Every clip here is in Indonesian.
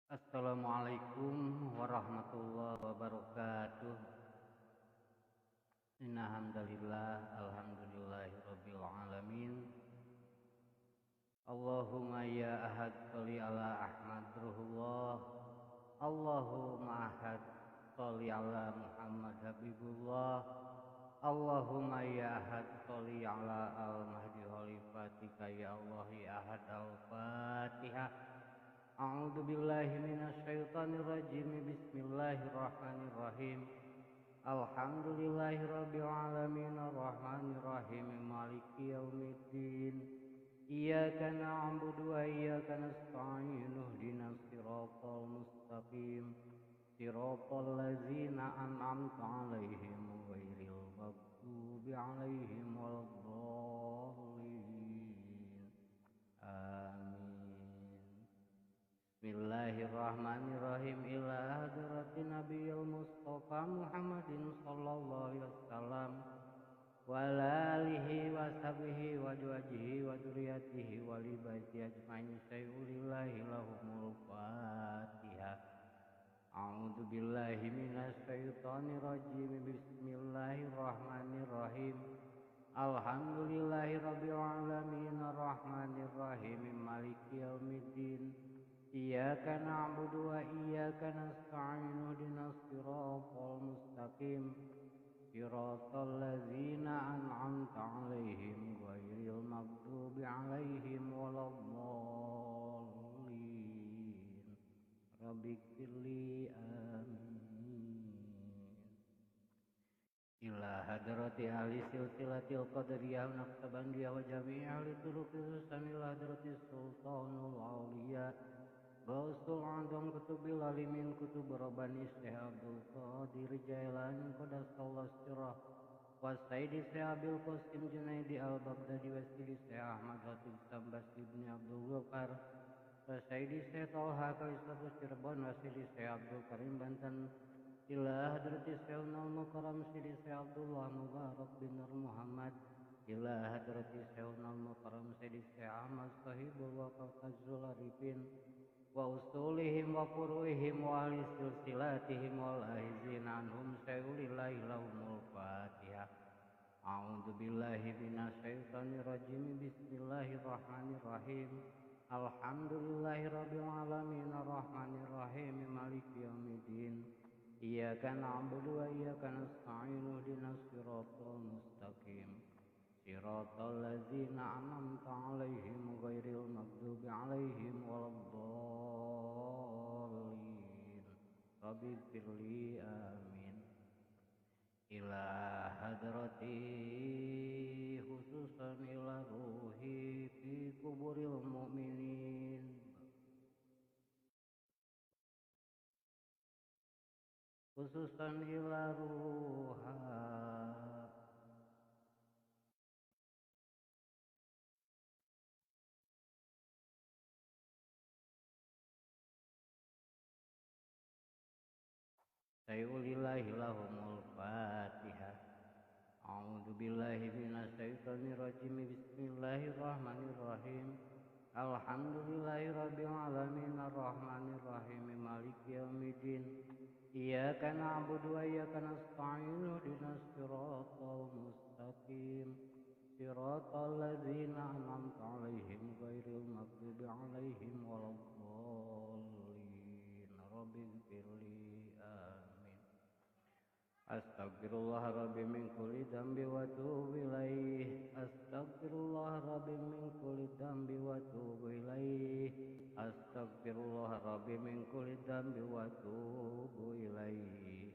Assalamualaikum warahmatullahi wabarakatuh. Inna hamdalillah alhamdulillahirabbil alamin. Allahumma ya ahad sholli ala Ahmad ruhullah. Allahumma ahad sholli ala Muhammad habibullah. Allahumma ya ahad sholli ala al-mahdi khalifatika ya Allah ya ahad al-fatihah. A'udzu billahi minasy syaithanir rajim. Bismillahirrahmanirrahim. Alhamdulillahirabbil alamin arrahmanir rahim maliki yaumiddin. Iyyaka na'budu wa iyyaka nasta'in ihdinas siratal mustaqim. Siratal ladzina an'amta 'alaihim ghairil maghdubi 'alaihim waladdallin. Amin. Bismillahirrahmanirrahim. Ila hadratin nabiyil mustafa Muhammadin sallallahu alaihi wasallam wa alihi wa sahbihi wa azwajihi wa dzurriyyatihi wa li baiti ajmain sayyulillahi lahumul fatihah. A'udzu billahi minasy syaithanir rajim. Bismillahirrahmanirrahim. Alhamdulillahirabbil alamin arrahmanir rahim maliki yaumiddin. Iyyaka na'budu wa iyyaka nasta'in ihdinas siratal mustaqim. Siratal ladzina an'amta 'alaihim ghairil maghdubi 'alaihim waladdallin. Rabbighfirli amin. Ila hadrati ahli silsilatil qadariyah naqsabandiyah wa jami'i ahli turuqis samil hadrati sultanul awliya Bausul Adham kutubil alimin kutub Rabbani Syekh Abdul Qadir Jailani Qadassallahu sirrah wa Sayyidi Syekh Abil Qasim Junaidi al-Baghdadi wa Sayyidi Syekh Ahmad Hatib Sambas ibni Abdul Ghaffar wa Sayyidi Syekh Talha Kaisatus Cirebon wa Sayyidi Syekh Abdul Karim Banten. Ila hadrati Syekhul Mukarram Sayyidi Syekh Abdullah Mubarak bin Nur Muhammad. Ila hadrati Syekhul Mukarram Sayyidi Syekh Ahmad Sahibul Waqaf Fazlul Arifin wa usulihim wa furuihim wa ahli silsilatihim wal ahizin anhum sayulillahi lahumul fatihah. A'udzu billahi minasy syaithanir rajim. Bismillahirrahmanirrahim. Alhamdulillahirabbil alamin arrahmanir rahim maliki yaumiddin. Iyyaka na'budu wa iyyaka nasta'in ihdinas siratal mustaqim. Siratal ladzina an'amta 'alaihim ghairil maghdubi 'alaihim waladdallin. Rabbighfirli amin. Ila hadrati khususan ila ruhi fi kuburil mu'minin. Khususan ila ruha sayulillahi lahumul fatihah. A'udzu billahi minasy syaithanir rajim. Bismillahirrahmanirrahim. Alhamdulillahirabbil alamin arrahmanir rahim maliki yaumiddin. Iyyaka na'budu wa iyyaka nasta'in ihdinas siratal mustaqim. Siratal ladzina an'amta 'alaihim ghairil maghdubi 'alaihim waladdallin. Rabbighfirli amin. Astaghfirullah rabbi min kulli dhanbi wa atubu ilaih. Astaghfirullah rabbi min kulli dhanbi wa atubu ilaih. Astaghfirullah rabbi min kulli dhanbi wa atubu ilaih.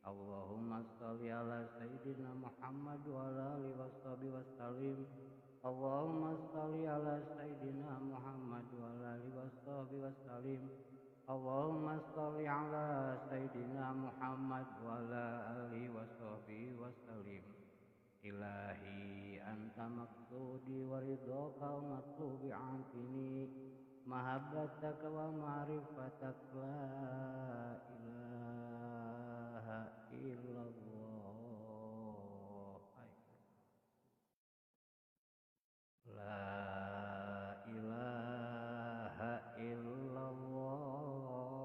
Allahumma shalli ala sayyidina Muhammad wa ala alihi washabihi wasallim. Allahumma shalli ala sayyidina Muhammad wa ala alihi washabihi wasallim. Allahumma shalli ala sayyidina Muhammad wa ala alihi wa sahbihi wa sallim. Ilahi anta maqsudi wa ridhaka wa matlubi antini mahabbataka wa ma'rifatak la ilaha illallah. La ilaha illallah.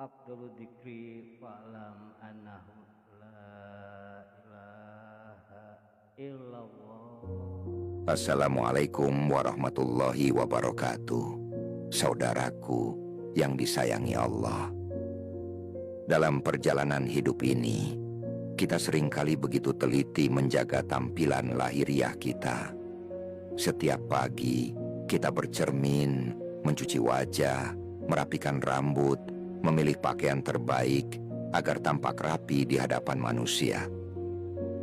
afdalu dzikri fa'lam annahu la ilaha illallah. Assalamualaikum warahmatullahi wabarakatuh. Saudaraku yang disayangi Allah, dalam perjalanan hidup ini, kita seringkali begitu teliti menjaga tampilan lahiriah kita. Setiap pagi, kita bercermin, mencuci wajah, merapikan rambut, memilih pakaian terbaik agar tampak rapi di hadapan manusia.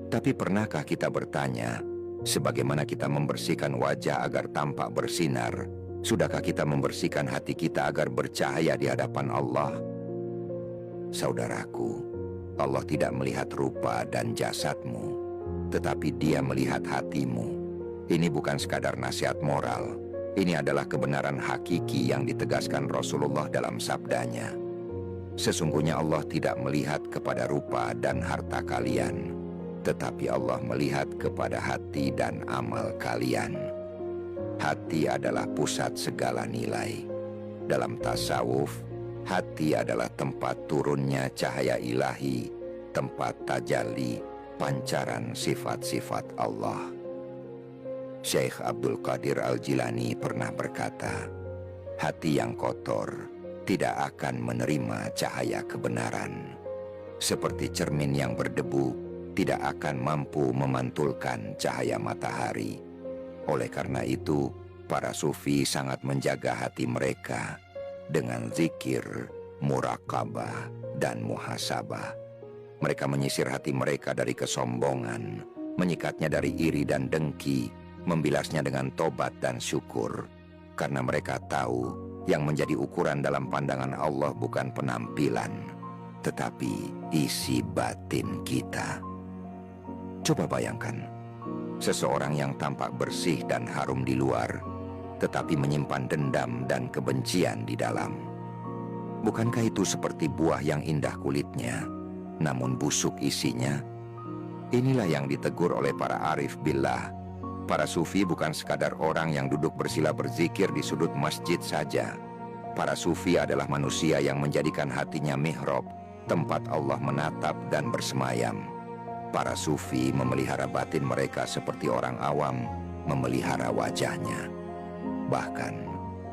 Tapi pernahkah kita bertanya, sebagaimana kita membersihkan wajah agar tampak bersinar, sudahkah kita membersihkan hati kita agar bercahaya di hadapan Allah? Saudaraku, Allah tidak melihat rupa dan jasadmu, tetapi Dia melihat hatimu. Ini bukan sekadar nasihat moral, ini adalah kebenaran hakiki yang ditegaskan Rasulullah dalam sabdanya. Sesungguhnya Allah tidak melihat kepada rupa dan harta kalian, tetapi Allah melihat kepada hati dan amal kalian. Hati adalah pusat segala nilai. Dalam tasawuf, hati adalah tempat turunnya cahaya ilahi, tempat tajalli, pancaran sifat-sifat Allah. Syekh Abdul Qadir Al-Jilani pernah berkata, hati yang kotor tidak akan menerima cahaya kebenaran. Seperti cermin yang berdebu, tidak akan mampu memantulkan cahaya matahari. Oleh karena itu, para sufi sangat menjaga hati mereka dengan zikir, muraqabah, dan muhasabah. Mereka menyisir hati mereka dari kesombongan, menyikatnya dari iri dan dengki, membilasnya dengan tobat dan syukur, karena mereka tahu yang menjadi ukuran dalam pandangan Allah bukan penampilan, tetapi isi batin kita. Coba bayangkan, seseorang yang tampak bersih dan harum di luar, tetapi menyimpan dendam dan kebencian di dalam. Bukankah itu seperti buah yang indah kulitnya, namun busuk isinya? Inilah yang ditegur oleh para arif billah. Para sufi bukan sekadar orang yang duduk bersila berzikir di sudut masjid saja. Para sufi adalah manusia yang menjadikan hatinya mihrab, tempat Allah menatap dan bersemayam. Para sufi memelihara batin mereka seperti orang awam memelihara wajahnya. Bahkan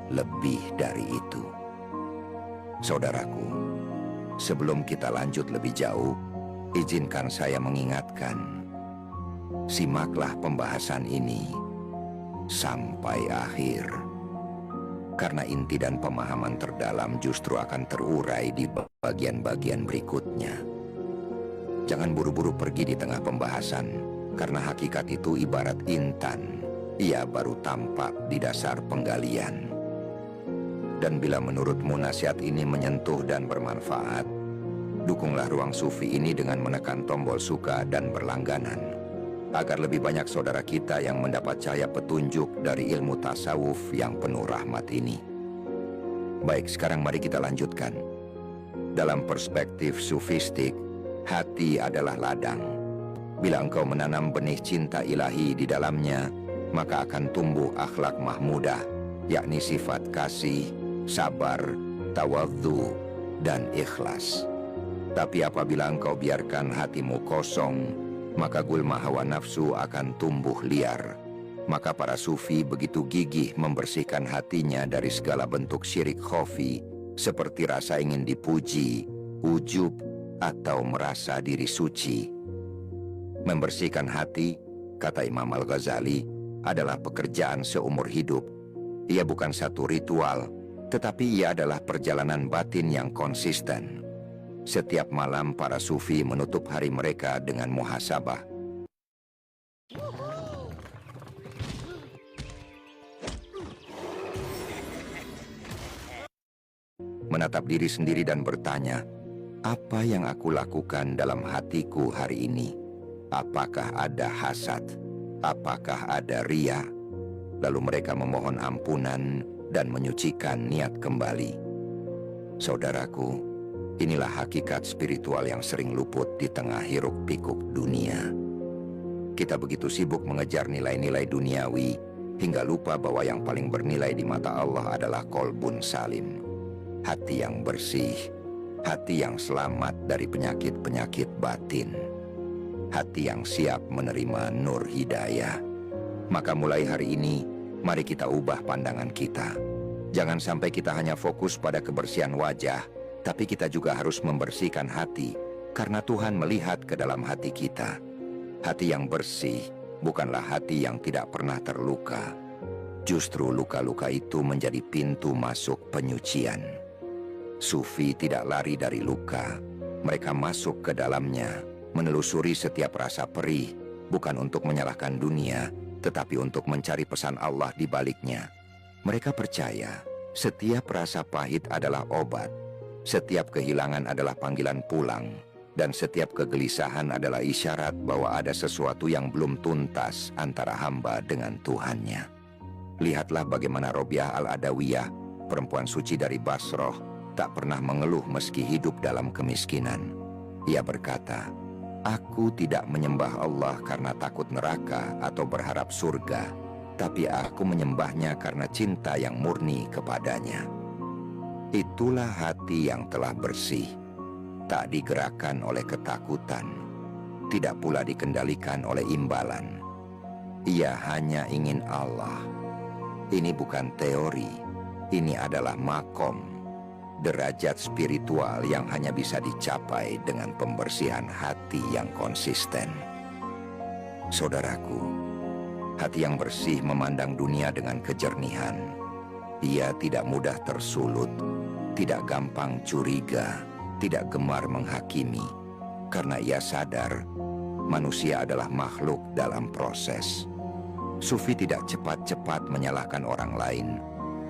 lebih dari itu. Saudaraku, sebelum kita lanjut lebih jauh, izinkan saya mengingatkan, simaklah pembahasan ini sampai akhir, karena inti dan pemahaman terdalam justru akan terurai di bagian-bagian berikutnya. Jangan buru-buru pergi di tengah pembahasan, karena hakikat itu ibarat intan, ia baru tampak di dasar penggalian. Dan bila menurutmu nasihat ini menyentuh dan bermanfaat, dukunglah ruang sufi ini dengan menekan tombol suka dan berlangganan, agar lebih banyak saudara kita yang mendapat cahaya petunjuk dari ilmu tasawuf yang penuh rahmat ini. Baik, sekarang mari kita lanjutkan. Dalam perspektif sufistik, hati adalah ladang. Bila engkau menanam benih cinta ilahi di dalamnya, maka akan tumbuh akhlak mahmudah, yakni sifat kasih, sabar, tawadhu, dan ikhlas. Tapi apabila engkau biarkan hatimu kosong, maka gulma hawa nafsu akan tumbuh liar. Maka para sufi begitu gigih membersihkan hatinya dari segala bentuk syirik khafi, seperti rasa ingin dipuji, ujub, atau merasa diri suci. Membersihkan hati, kata Imam Al-Ghazali, adalah pekerjaan seumur hidup. Ia bukan satu ritual, tetapi ia adalah perjalanan batin yang konsisten. Setiap malam para sufi menutup hari mereka dengan muhasabah. Menatap diri sendiri dan bertanya, apa yang aku lakukan dalam hatiku hari ini? Apakah ada hasad? Apakah ada ria? Lalu mereka memohon ampunan dan menyucikan niat kembali. Saudaraku, inilah hakikat spiritual yang sering luput di tengah hiruk-pikuk dunia. Kita begitu sibuk mengejar nilai-nilai duniawi, hingga lupa bahwa yang paling bernilai di mata Allah adalah qalbun salim. Hati yang bersih, hati yang selamat dari penyakit-penyakit batin, hati yang siap menerima nur hidayah. Maka mulai hari ini, mari kita ubah pandangan kita. Jangan sampai kita hanya fokus pada kebersihan wajah, tapi kita juga harus membersihkan hati, karena Tuhan melihat ke dalam hati kita. Hati yang bersih bukanlah hati yang tidak pernah terluka. Justru luka-luka itu menjadi pintu masuk penyucian. Sufi tidak lari dari luka. Mereka masuk ke dalamnya, menelusuri setiap rasa perih, bukan untuk menyalahkan dunia, tetapi untuk mencari pesan Allah di baliknya. Mereka percaya setiap rasa pahit adalah obat, setiap kehilangan adalah panggilan pulang, dan setiap kegelisahan adalah isyarat bahwa ada sesuatu yang belum tuntas antara hamba dengan Tuhannya. Lihatlah bagaimana Robiah Al-Adawiyah, perempuan suci dari Basroh, tak pernah mengeluh meski hidup dalam kemiskinan. Ia berkata, "Aku tidak menyembah Allah karena takut neraka atau berharap surga, tapi aku menyembahnya karena cinta yang murni kepadanya." Itulah hati yang telah bersih, tak digerakkan oleh ketakutan, tidak pula dikendalikan oleh imbalan. Ia hanya ingin Allah. Ini bukan teori, ini adalah makom, derajat spiritual yang hanya bisa dicapai dengan pembersihan hati yang konsisten. Saudaraku, hati yang bersih memandang dunia dengan kejernihan. Ia tidak mudah tersulut, tidak gampang curiga, tidak gemar menghakimi, karena ia sadar manusia adalah makhluk dalam proses. Sufi tidak cepat-cepat menyalahkan orang lain,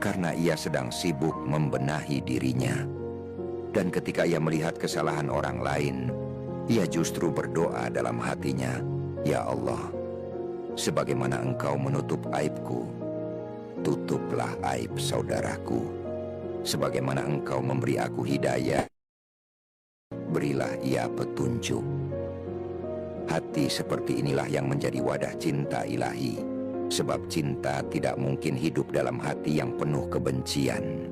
karena ia sedang sibuk membenahi dirinya. Dan ketika ia melihat kesalahan orang lain, ia justru berdoa dalam hatinya, "Ya Allah, sebagaimana Engkau menutup aibku, tutuplah aib saudaraku. Sebagaimana Engkau memberi aku hidayah, berilah ia petunjuk." Hati seperti inilah yang menjadi wadah cinta ilahi. Sebab cinta tidak mungkin hidup dalam hati yang penuh kebencian.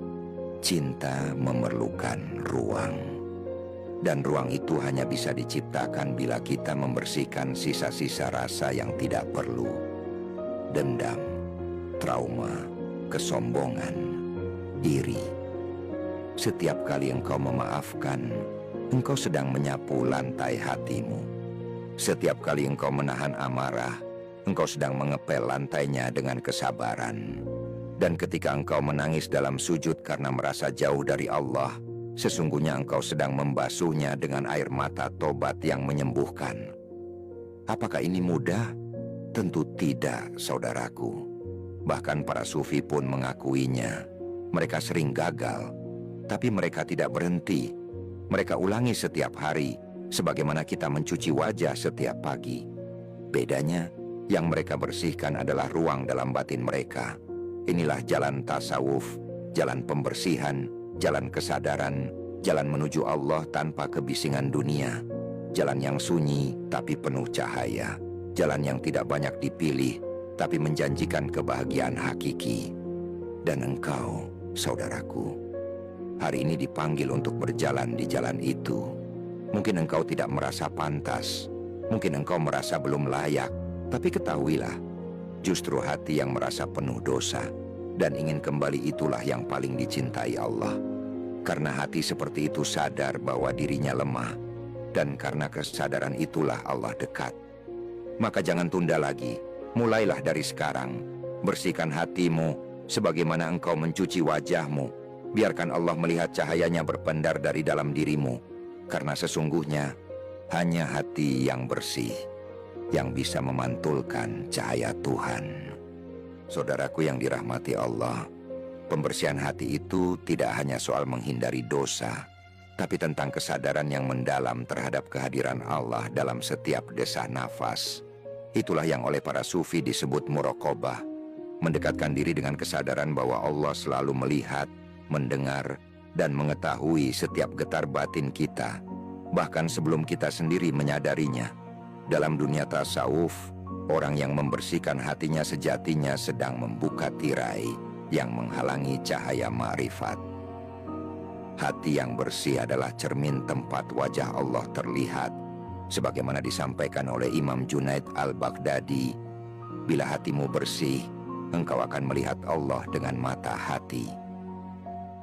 Cinta memerlukan ruang. Dan ruang itu hanya bisa diciptakan bila kita membersihkan sisa-sisa rasa yang tidak perlu. Dendam, trauma, kesombongan, iri. Setiap kali engkau memaafkan, engkau sedang menyapu lantai hatimu. Setiap kali engkau menahan amarah, engkau sedang mengepel lantainya dengan kesabaran. Dan ketika engkau menangis dalam sujud karena merasa jauh dari Allah, sesungguhnya engkau sedang membasuhnya dengan air mata tobat yang menyembuhkan. Apakah ini mudah? Tentu tidak, saudaraku. Bahkan para sufi pun mengakuinya. Mereka sering gagal, tapi mereka tidak berhenti. Mereka ulangi setiap hari, sebagaimana kita mencuci wajah setiap pagi. Bedanya, yang mereka bersihkan adalah ruang dalam batin mereka. Inilah jalan tasawuf, jalan pembersihan, jalan kesadaran, jalan menuju Allah tanpa kebisingan dunia. Jalan yang sunyi tapi penuh cahaya. Jalan yang tidak banyak dipilih tapi menjanjikan kebahagiaan hakiki. Dan engkau, saudaraku, hari ini dipanggil untuk berjalan di jalan itu. Mungkin engkau tidak merasa pantas, mungkin engkau merasa belum layak, tapi ketahuilah, justru hati yang merasa penuh dosa dan ingin kembali itulah yang paling dicintai Allah. Karena hati seperti itu sadar bahwa dirinya lemah, dan karena kesadaran itulah Allah dekat. Maka jangan tunda lagi, mulailah dari sekarang. Bersihkan hatimu sebagaimana engkau mencuci wajahmu. Biarkan Allah melihat cahayanya berpendar dari dalam dirimu, karena sesungguhnya hanya hati yang bersih yang bisa memantulkan cahaya Tuhan. Saudaraku yang dirahmati Allah, pembersihan hati itu tidak hanya soal menghindari dosa, tapi tentang kesadaran yang mendalam terhadap kehadiran Allah dalam setiap desah nafas. Itulah yang oleh para sufi disebut muraqabah, mendekatkan diri dengan kesadaran bahwa Allah selalu melihat, mendengar, dan mengetahui setiap getar batin kita, bahkan sebelum kita sendiri menyadarinya. Dalam dunia tasawuf, orang yang membersihkan hatinya sejatinya sedang membuka tirai yang menghalangi cahaya ma'rifat. Hati yang bersih adalah cermin tempat wajah Allah terlihat. Sebagaimana disampaikan oleh Imam Junaid al-Baghdadi, bila hatimu bersih, engkau akan melihat Allah dengan mata hati.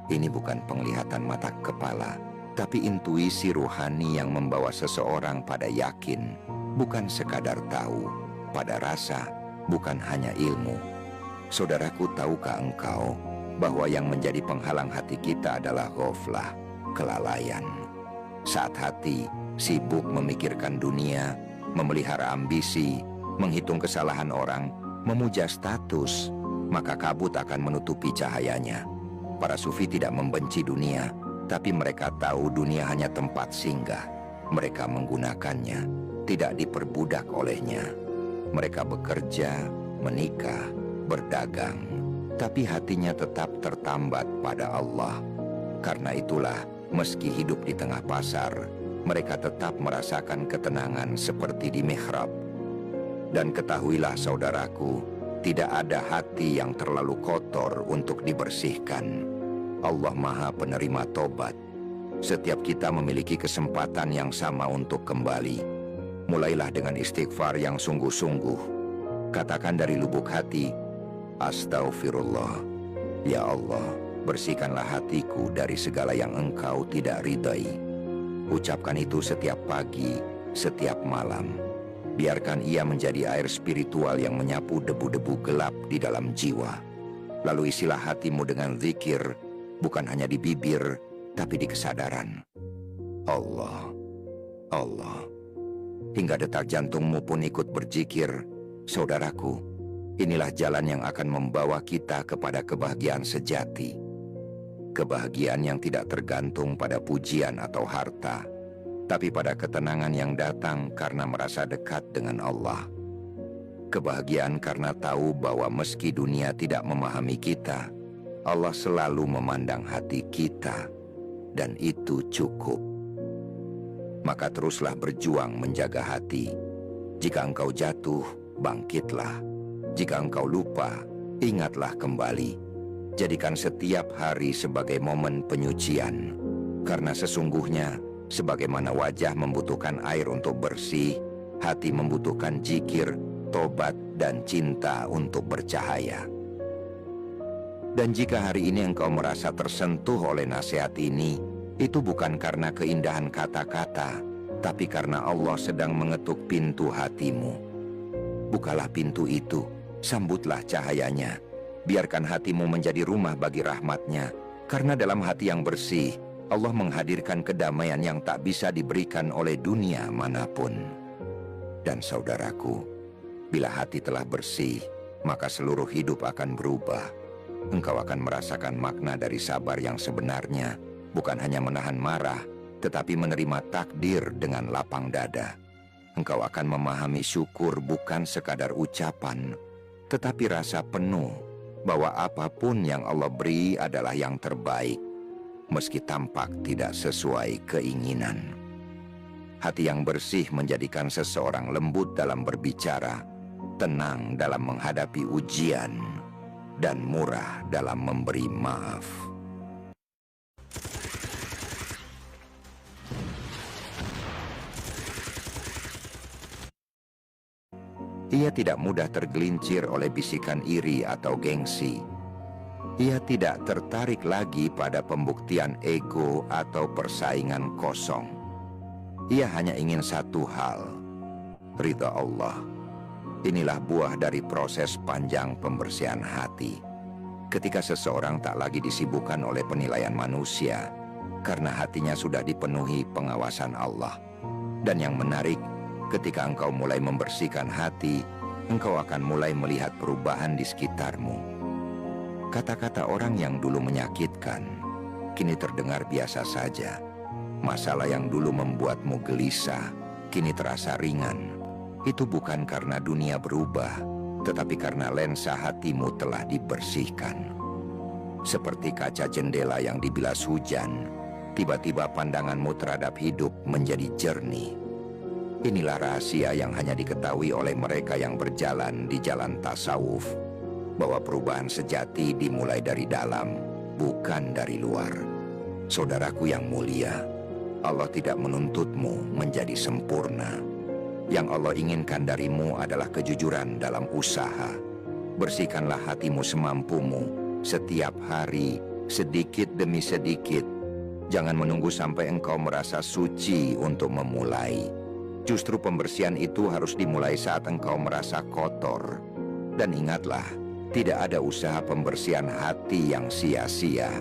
Ini bukan penglihatan mata kepala, tapi intuisi ruhani yang membawa seseorang pada yakin, bukan sekadar tahu, pada rasa, bukan hanya ilmu. Saudaraku, tahukah engkau bahwa yang menjadi penghalang hati kita adalah ghaflah, kelalaian. Saat hati sibuk memikirkan dunia, memelihara ambisi, menghitung kesalahan orang, memuja status, maka kabut akan menutupi cahayanya. Para sufi tidak membenci dunia, tapi mereka tahu dunia hanya tempat singgah. Mereka menggunakannya, tidak diperbudak olehnya. Mereka bekerja, menikah, berdagang, tapi hatinya tetap tertambat pada Allah. Karena itulah, meski hidup di tengah pasar, mereka tetap merasakan ketenangan seperti di mihrab. Dan ketahuilah saudaraku, tidak ada hati yang terlalu kotor untuk dibersihkan. Allah Maha Penerima Tobat. Setiap kita memiliki kesempatan yang sama untuk kembali. Mulailah dengan istighfar yang sungguh-sungguh. Katakan dari lubuk hati, Astaghfirullah. Ya Allah, bersihkanlah hatiku dari segala yang Engkau tidak ridai. Ucapkan itu setiap pagi, setiap malam. Biarkan ia menjadi air spiritual yang menyapu debu-debu gelap di dalam jiwa. Lalu isilah hatimu dengan zikir, bukan hanya di bibir, tapi di kesadaran. Allah, Allah. Hingga detak jantungmu pun ikut berzikir. Saudaraku, inilah jalan yang akan membawa kita kepada kebahagiaan sejati. Kebahagiaan yang tidak tergantung pada pujian atau harta, tapi pada ketenangan yang datang karena merasa dekat dengan Allah. Kebahagiaan karena tahu bahwa meski dunia tidak memahami kita, Allah selalu memandang hati kita, dan itu cukup. Maka teruslah berjuang menjaga hati. Jika engkau jatuh, bangkitlah. Jika engkau lupa, ingatlah kembali. Jadikan setiap hari sebagai momen penyucian. Karena sesungguhnya, sebagaimana wajah membutuhkan air untuk bersih, hati membutuhkan zikir, tobat, dan cinta untuk bercahaya. Dan jika hari ini engkau merasa tersentuh oleh nasihat ini, itu bukan karena keindahan kata-kata, tapi karena Allah sedang mengetuk pintu hatimu. Bukalah pintu itu, sambutlah cahayanya. Biarkan hatimu menjadi rumah bagi rahmat-Nya, karena dalam hati yang bersih, Allah menghadirkan kedamaian yang tak bisa diberikan oleh dunia manapun. Dan saudaraku, bila hati telah bersih, maka seluruh hidup akan berubah. Engkau akan merasakan makna dari sabar yang sebenarnya, bukan hanya menahan marah, tetapi menerima takdir dengan lapang dada. Engkau akan memahami syukur bukan sekadar ucapan, tetapi rasa penuh bahwa apapun yang Allah beri adalah yang terbaik, meski tampak tidak sesuai keinginan. Hati yang bersih menjadikan seseorang lembut dalam berbicara, tenang dalam menghadapi ujian, dan murah dalam memberi maaf. Ia tidak mudah tergelincir oleh bisikan iri atau gengsi. Ia tidak tertarik lagi pada pembuktian ego atau persaingan kosong. Ia hanya ingin satu hal, ridha Allah. Inilah buah dari proses panjang pembersihan hati. Ketika seseorang tak lagi disibukkan oleh penilaian manusia, karena hatinya sudah dipenuhi pengawasan Allah. Dan yang menarik, ketika engkau mulai membersihkan hati, engkau akan mulai melihat perubahan di sekitarmu. Kata-kata orang yang dulu menyakitkan, kini terdengar biasa saja. Masalah yang dulu membuatmu gelisah, kini terasa ringan. Itu bukan karena dunia berubah, tetapi karena lensa hatimu telah dibersihkan. Seperti kaca jendela yang dibilas hujan, tiba-tiba pandanganmu terhadap hidup menjadi jernih. Inilah rahasia yang hanya diketahui oleh mereka yang berjalan di jalan tasawuf, bahwa perubahan sejati dimulai dari dalam, bukan dari luar. Saudaraku yang mulia, Allah tidak menuntutmu menjadi sempurna. Yang Allah inginkan darimu adalah kejujuran dalam usaha. Bersihkanlah hatimu semampumu setiap hari, sedikit demi sedikit. Jangan menunggu sampai engkau merasa suci untuk memulai. Justru pembersihan itu harus dimulai saat engkau merasa kotor. Dan ingatlah, tidak ada usaha pembersihan hati yang sia-sia.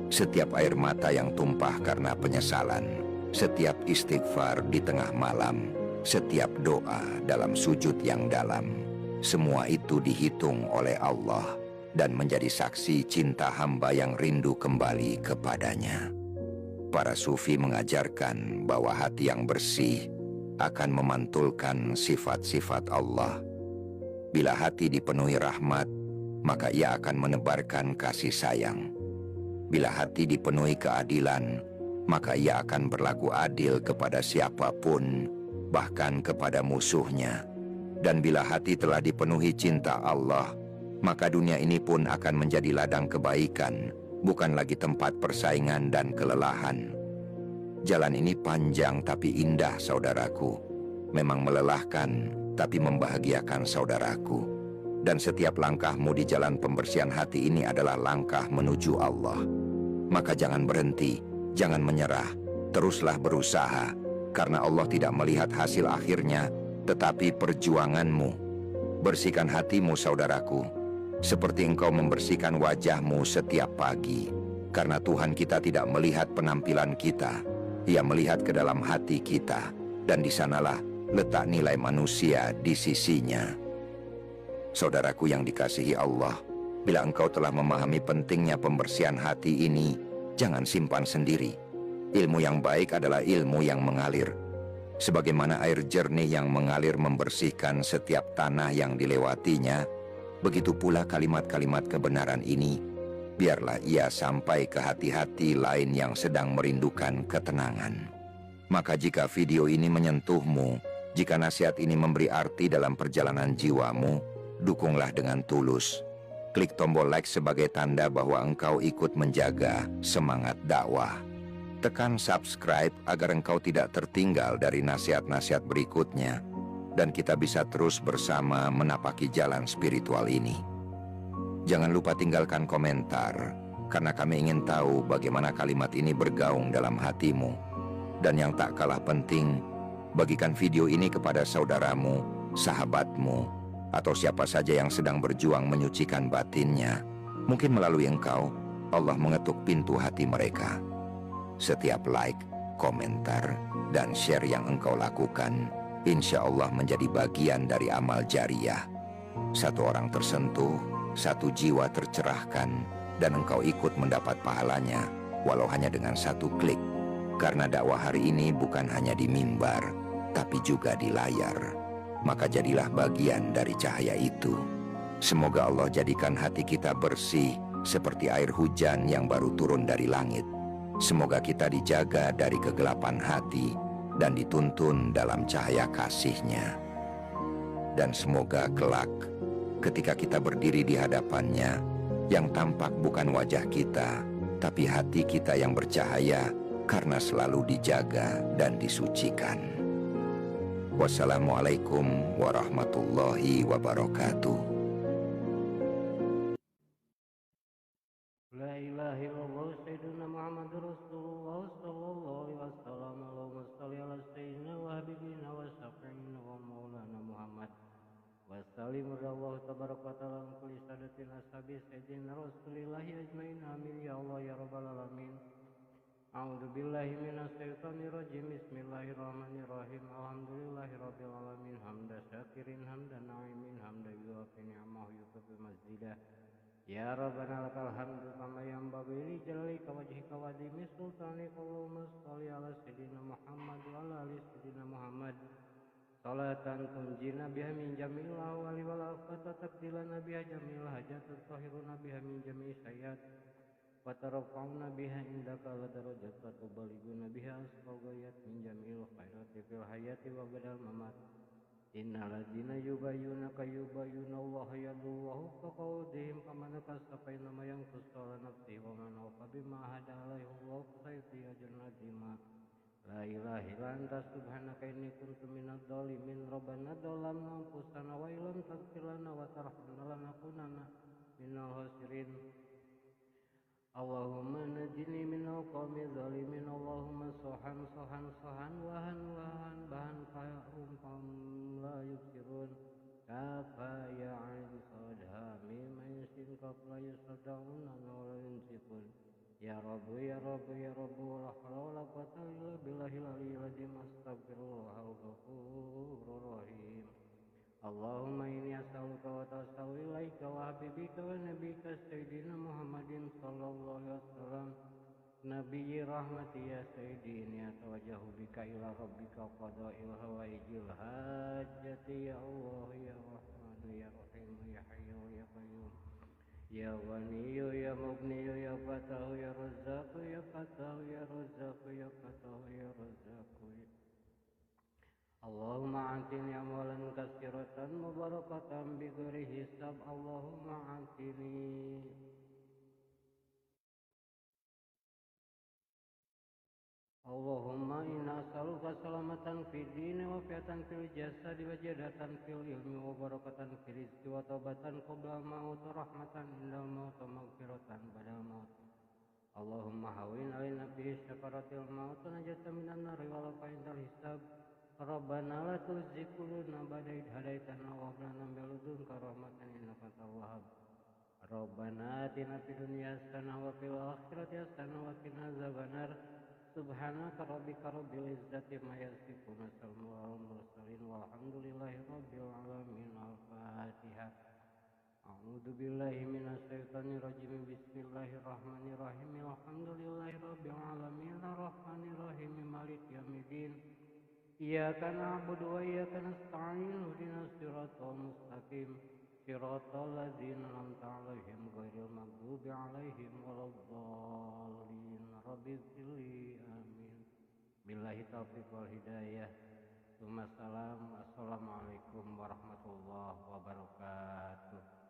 Setiap air mata yang tumpah karena penyesalan, setiap istighfar di tengah malam, setiap doa dalam sujud yang dalam, semua itu dihitung oleh Allah dan menjadi saksi cinta hamba yang rindu kembali kepadanya. Para sufi mengajarkan bahwa hati yang bersih akan memantulkan sifat-sifat Allah. Bila hati dipenuhi rahmat, maka ia akan menebarkan kasih sayang. Bila hati dipenuhi keadilan, maka ia akan berlaku adil kepada siapapun, bahkan kepada musuhnya. Dan bila hati telah dipenuhi cinta Allah, maka dunia ini pun akan menjadi ladang kebaikan, bukan lagi tempat persaingan dan kelelahan. Jalan ini panjang tapi indah, saudaraku. Memang melelahkan, tapi membahagiakan, saudaraku. Dan setiap langkahmu di jalan pembersihan hati ini adalah langkah menuju Allah. Maka jangan berhenti, jangan menyerah, teruslah berusaha, karena Allah tidak melihat hasil akhirnya, tetapi perjuanganmu. Bersihkan hatimu, saudaraku, seperti engkau membersihkan wajahmu setiap pagi. Karena Tuhan kita tidak melihat penampilan kita, Ia melihat ke dalam hati kita, dan di sanalah letak nilai manusia di sisinya. Saudaraku yang dikasihi Allah, bila engkau telah memahami pentingnya pembersihan hati ini, jangan simpan sendiri. Ilmu yang baik adalah ilmu yang mengalir. Sebagaimana air jernih yang mengalir membersihkan setiap tanah yang dilewatinya, begitu pula kalimat-kalimat kebenaran ini, biarlah ia sampai ke hati-hati lain yang sedang merindukan ketenangan. Maka jika video ini menyentuhmu, jika nasihat ini memberi arti dalam perjalanan jiwamu, dukunglah dengan tulus. Klik tombol like sebagai tanda bahwa engkau ikut menjaga semangat dakwah. Tekan subscribe agar engkau tidak tertinggal dari nasihat-nasihat berikutnya, dan kita bisa terus bersama menapaki jalan spiritual ini. Jangan lupa tinggalkan komentar, karena kami ingin tahu bagaimana kalimat ini bergaung dalam hatimu. Dan yang tak kalah penting, bagikan video ini kepada saudaramu, sahabatmu, atau siapa saja yang sedang berjuang menyucikan batinnya. Mungkin melalui engkau, Allah mengetuk pintu hati mereka. Setiap like, komentar, dan share yang engkau lakukan, insya Allah menjadi bagian dari amal jariah. Satu orang tersentuh, satu jiwa tercerahkan, dan engkau ikut mendapat pahalanya, walau hanya dengan satu klik. Karena dakwah hari ini bukan hanya di mimbar, tapi juga di layar. Maka jadilah bagian dari cahaya itu. Semoga Allah jadikan hati kita bersih seperti air hujan yang baru turun dari langit. Semoga kita dijaga dari kegelapan hati dan dituntun dalam cahaya kasih-Nya. Dan semoga kelak ketika kita berdiri di hadapan-Nya, yang tampak bukan wajah kita, tapi hati kita yang bercahaya karena selalu dijaga dan disucikan. Wassalamualaikum warahmatullahi wabarakatuh. La ilaha illallah sayyidina Muhammadur Rasulullah sallallahu alaihi wasallam. Allahumma shalli ala sayyidina wa habibina wa syafi'ina wa maulana Muhammad wa sallim Allah tabaraka wa ta'ala an kulli sadatin ashabi sayyidina Rasulillahi ajmain. Amin ya Allah ya rabbal alamin. A'udzu billahi minasy syaithanir rajim. Bismillahirrahmanirrahim. Alhamdulillahi rabbil alamin. Hamdan syakirin hamdan na'imin hamdan yuwafi ni'amahu yukafi mazzidah. Ya Rabbana lakal hamdu kama yanbaghi li jalalika wajhika wa dimi sultanika. Allahumma shalli ala sayyidina Muhammad wa ala ali sayyidina Muhammad. Salatan tunjina biha min jamil ahwali wal afata tabdilana biha jamil hajat tahiruna biha min jamil sayyat wa tarfa'una biha indaka la darajat wa tubaliguna biha asqal ghayat min jamil khairati fil hayati wa badal mamat. Innalladzina yubayyunaka yubayyunallaha yadullahu faqawdihim faman kasafa innama yanqusu ala nafsihi wa man awfa bima ahada alaihi Allahu fasayu'tihi ajran 'azima. La ilaha illa anta subhanaka inni kuntu minadh dhalimin. Rabbana dzalamna anfusana wa illam taghfir lana wa tarhamna lanakunanna minal khasirin. Allahumma najini minal qawmi zalimin. Allahumma sohan sohan sohan wahan wahan bahan kaum la yubsirun. Kafa ya ain sadha mim sin kaf la yusaddaun wa la yunsifun. Ya Rabbu ya Rabbu ya Rabbu la hawla wa la quwwata illa billahil aliyyil azim. Astaghfirullahal ghafurur rahim. Allahumma inni as'aluka wa tas'alu ilaika wa habibika wa nabika sayyidina Muhammadin sallallahu alaihi wasallam nabiyyi rahmati ya sayyidi inni atawajjahu bika ila rabbika qada'il hawaijil hajati ya Allah ya Rahman ya Rahim ya Hayyu ya Qayyum ya Ghaniyyu ya Mughniyu ya Fatahu ya Razzaqu ya Fatahu ya Razzaqu ya Fatahu ya Razzaqu. Allahumma atini amwalan katsiratan mubarakatan bighairi hisab. Allahumma atini Allahumma inna as'aluka salamatan fid dini wa fiatan fil jasadi wa jadatan fil ilmi wa barakatan fil rizqi wa taubatan qabla maut wa rahmatan indal maut wa maghfiratan ba'dal maut. Allahumma hawwin 'alaina fi syakaratil maut wa najatan minan nar wa laqainal hisab. Rabbana la tuzigh qulubana ba'da idh hadaitana wa hab lana min ladunka rahmatan innaka antal wahhab. Rabbana atina fid dunya hasanah wa fil akhirati hasanah wa qina azabannar. Subhanaka rabbika rabbil izzati amma yasifun wa salamun alal mursalin walhamdulillahi rabbil alamin. Al-Fatihah. A'udzu billahi minasy syaithanir rajim. Bismillahirrahmanirrahim. Alhamdulillahi rabbil alamin arrahmanir rahim maliki yaumiddin. Iyyaka na'budu wa iyyaka nasta'in ihdinas siratal mustaqim siratal ladzina an'amta 'alaihim ghairil maghdubi 'alaihim waladdallin. Rabbighfirli amin. Billahi taufiq wal hidayah. Assalamualaikum warahmatullahi wabarakatuh.